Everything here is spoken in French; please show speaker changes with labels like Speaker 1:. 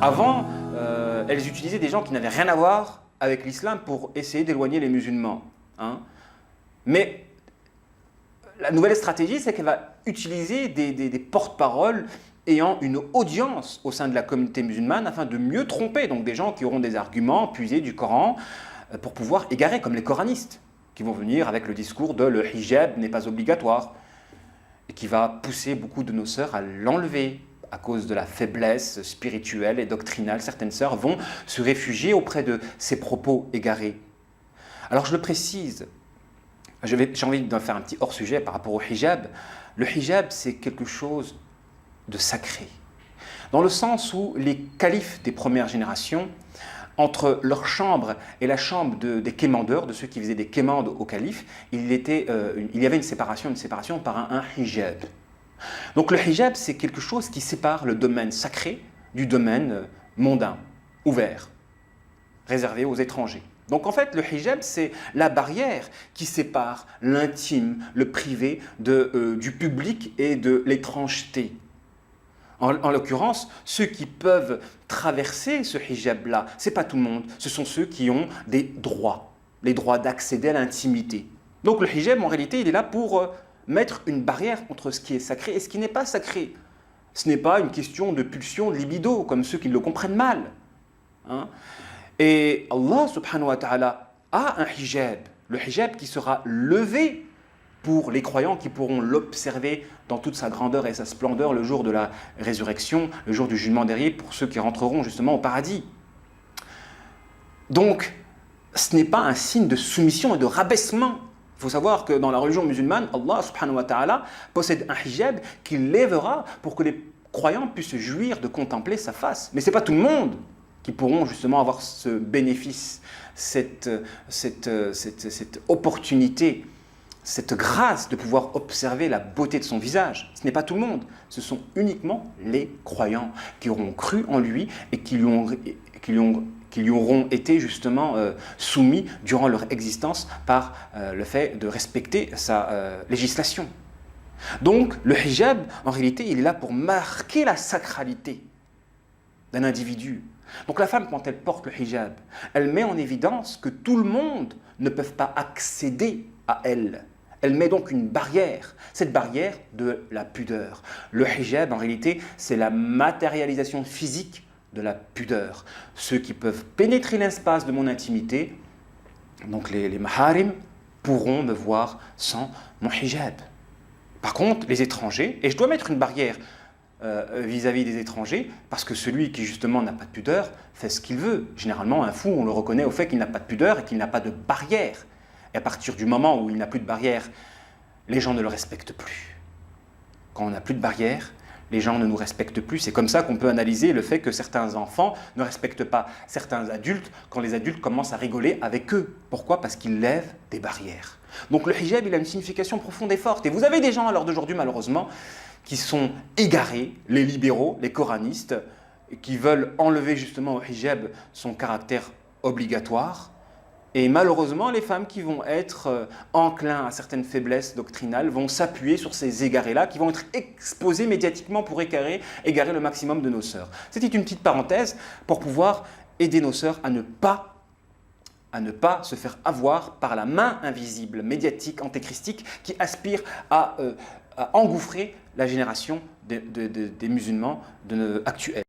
Speaker 1: Avant, elles utilisaient des gens qui n'avaient rien à voir avec l'islam pour essayer d'éloigner les musulmans. Hein. Mais la nouvelle stratégie, c'est qu'elle va utiliser des porte-paroles ayant une audience au sein de la communauté musulmane afin de mieux tromper, donc des gens qui auront des arguments puisés du Coran pour pouvoir égarer, comme les coranistes, qui vont venir avec le discours de le hijab n'est pas obligatoire et qui va pousser beaucoup de nos sœurs à l'enlever à cause de la faiblesse spirituelle et doctrinale. Certaines sœurs vont se réfugier auprès de ces propos égarés. Alors je le précise, j'ai envie de faire un petit hors-sujet par rapport au hijab. Le hijab, c'est quelque chose de sacré, dans le sens où les califes des premières générations, entre leur chambre et la chambre des quémandeurs, de ceux qui faisaient des quémandes au calife, il y avait une séparation par un hijab. Donc le hijab, c'est quelque chose qui sépare le domaine sacré du domaine mondain, ouvert, réservé aux étrangers. Donc en fait, le hijab, c'est la barrière qui sépare l'intime, le privé du public et de l'étrangeté. En l'occurrence, ceux qui peuvent traverser ce hijab-là, ce n'est pas tout le monde, ce sont ceux qui ont des droits, les droits d'accéder à l'intimité. Donc le hijab, en réalité, il est là pour mettre une barrière entre ce qui est sacré et ce qui n'est pas sacré. Ce n'est pas une question de pulsion, de libido, comme ceux qui le comprennent mal. Hein. Et Allah subhanahu wa ta'ala a un hijab, le hijab qui sera levé pour les croyants qui pourront l'observer dans toute sa grandeur et sa splendeur le jour de la résurrection, le jour du jugement dernier, pour ceux qui rentreront justement au paradis. Donc, ce n'est pas un signe de soumission et de rabaissement. Il faut savoir que dans la religion musulmane, Allah subhanahu wa ta'ala possède un hijab qu'il lèvera pour que les croyants puissent jouir de contempler sa face. Mais ce n'est pas tout le monde qui pourront justement avoir ce bénéfice, cette opportunité, cette grâce de pouvoir observer la beauté de son visage. Ce n'est pas tout le monde, ce sont uniquement les croyants qui auront cru en lui et qui lui auront été justement soumis durant leur existence par le fait de respecter sa législation. Donc le hijab, en réalité, il est là pour marquer la sacralité d'un individu. Donc la femme, quand elle porte le hijab, elle met en évidence que tout le monde ne peut pas accéder à elle. Elle met donc une barrière, cette barrière de la pudeur. Le hijab, en réalité, c'est la matérialisation physique de la pudeur. Ceux qui peuvent pénétrer l'espace de mon intimité, donc les maharim, pourront me voir sans mon hijab. Par contre, les étrangers, et je dois mettre une barrière vis-à-vis des étrangers, parce que celui qui justement n'a pas de pudeur fait ce qu'il veut. Généralement, un fou, on le reconnaît au fait qu'il n'a pas de pudeur et qu'il n'a pas de barrière. Et à partir du moment où il n'a plus de barrière, les gens ne le respectent plus. Quand on n'a plus de barrière, les gens ne nous respectent plus. C'est comme ça qu'on peut analyser le fait que certains enfants ne respectent pas certains adultes quand les adultes commencent à rigoler avec eux. Pourquoi ? Parce qu'ils lèvent des barrières. Donc le hijab, il a une signification profonde et forte. Et vous avez des gens à l'heure d'aujourd'hui, malheureusement, qui sont égarés, les libéraux, les coranistes, qui veulent enlever justement au hijab son caractère obligatoire. Et malheureusement, les femmes qui vont être enclins à certaines faiblesses doctrinales vont s'appuyer sur ces égarés-là, qui vont être exposés médiatiquement pour égarer le maximum de nos sœurs. C'était une petite parenthèse pour pouvoir aider nos sœurs à ne pas se faire avoir par la main invisible, médiatique, antéchristique, qui aspire à engouffrer la génération des musulmans actuels.